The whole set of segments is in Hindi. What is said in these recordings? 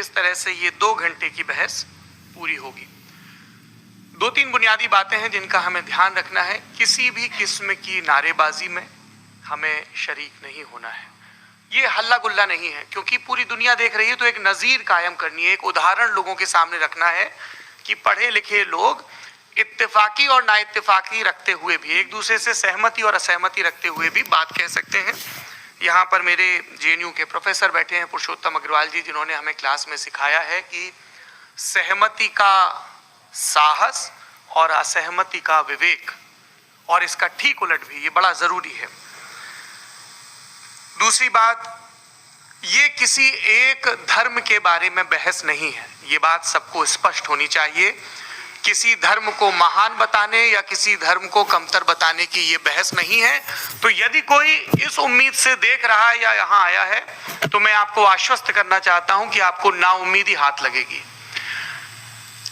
इस तरह से ये 2 घंटे की बहस पूरी होगी। 2-3 बुनियादी बातें हैं जिनका हमें ध्यान रखना है। किसी भी किस्म की नारेबाजी में हमें शरीक नहीं होना है। ये हल्ला गुल्ला नहीं है, क्योंकि पूरी दुनिया देख रही है, तो एक नज़ीर कायम करनी है, एक उदाहरण लोगों के सामने रखना है कि पढ़े लिखे लोग इत्तेफाकी और ना इत्तेफाकी रखते हुए भी, एक दूसरे से सहमति और असहमति रखते हुए भी बात कह सकते हैं। यहाँ पर मेरे जेएनयू के प्रोफेसर बैठे हैं, पुरुषोत्तम अग्रवाल जी, जिन्होंने हमें क्लास में सिखाया है कि सहमति का साहस और असहमति का विवेक, और इसका ठीक उलट भी, ये बड़ा जरूरी है। दूसरी बात, ये किसी एक धर्म के बारे में बहस नहीं है, ये बात सबको स्पष्ट होनी चाहिए। किसी धर्म को महान बताने या किसी धर्म को कमतर बताने की ये बहस नहीं है। तो यदि कोई इस उम्मीद से देख रहा है या यहाँ आया है, तो मैं आपको आश्वस्त करना चाहता हूं कि आपको नाउम्मीदी हाथ लगेगी।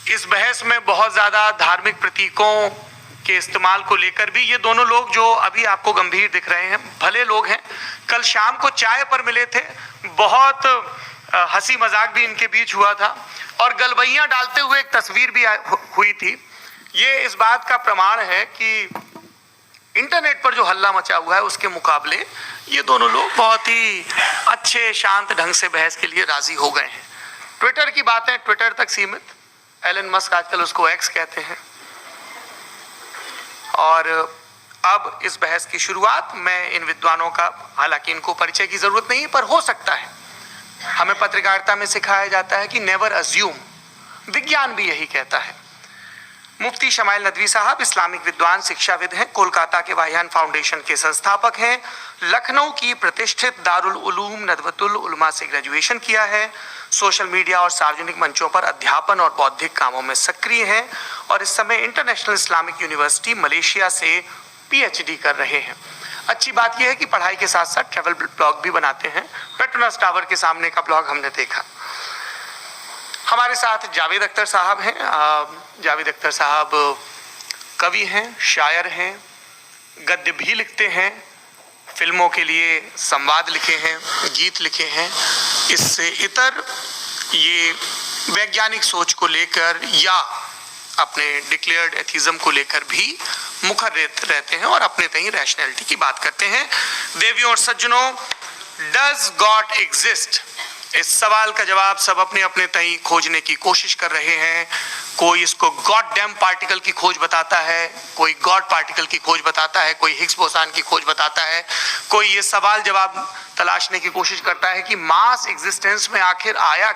इस बहस में बहुत ज्यादा धार्मिक प्रतीकों के इस्तेमाल को लेकर भी ये दोनों लोग जो अभी आपको गंभीर दिख रहे हैं, भले लोग हैं, कल शाम को चाय पर मिले थे, बहुत हंसी मजाक भी इनके बीच हुआ था, और गलबैयां डालते हुए एक तस्वीर भी हुई थी। ये इस बात का प्रमाण है कि इंटरनेट पर जो हल्ला मचा हुआ है उसके मुकाबले ये दोनों लोग बहुत ही अच्छे शांत ढंग से बहस के लिए राजी हो गए हैं। ट्विटर की बातें ट्विटर तक सीमित, एलन मस्क आजकल उसको एक्स कहते हैं, और अब इस बहस की शुरुआत मैं इन विद्वानों का, हालांकि इनको परिचय की जरूरत नहीं, पर हो सकता है, हमें पत्रकारिता में सिखाया जाता है कि नेवर अज्यूम, विज्ञान भी यही कहता है। मुफ्ती शमाइल नदवी साहब इस्लामिक विद्वान, शिक्षाविद हैं, कोलकाता के वाहियान फाउंडेशन के संस्थापक हैं, लखनऊ की प्रतिष्ठित दारुल उलूम नदवतुल उलमा से ग्रेजुएशन किया है, सोशल मीडिया और सार्वजनिक मंचों पर अध्यापन और बौद्धिक कामों में सक्रिय हैं, और इस समय इंटरनेशनल इस्लामिक यूनिवर्सिटी मलेशिया से पीएचडी कर रहे हैं। अच्छी बात यह है कि पढ़ाई के साथ साथ ट्रैवल ब्लॉग भी बनाते हैं। पेट्रोनस टावर के सामने का ब्लॉग हमने देखा। हमारे साथ जावेद अख्तर साहब हैं। जावेद अख्तर साहब कवि हैं, शायर हैं, गद्य भी लिखते हैं, फिल्मों के लिए संवाद लिखे हैं, गीत लिखे हैं। इससे इतर ये वैज्ञानिक सोच को लेकर या अपने डिक्लेयर्ड एथिज्म को लेकर भी मुखर रहते हैं और अपने तहीं रैशनैलिटी की बात करते हैं। देवियों और सज्जनों, डज गॉड एग्जिस्ट? इस सवाल का जवाब सब अपने अपने तहीं खोजने की कोशिश कर रहे हैं। कोई इसको गॉड डैम पार्टिकल की खोज बताता है, कोई गॉड पार्टिकल की खोज बताता है, कोई हिग्स बोसान की खोज बताता है, कोई ये सवाल जवाब तलाशने की कोशिश करता है कि मास एग्जिस्टेंस में आखिर आया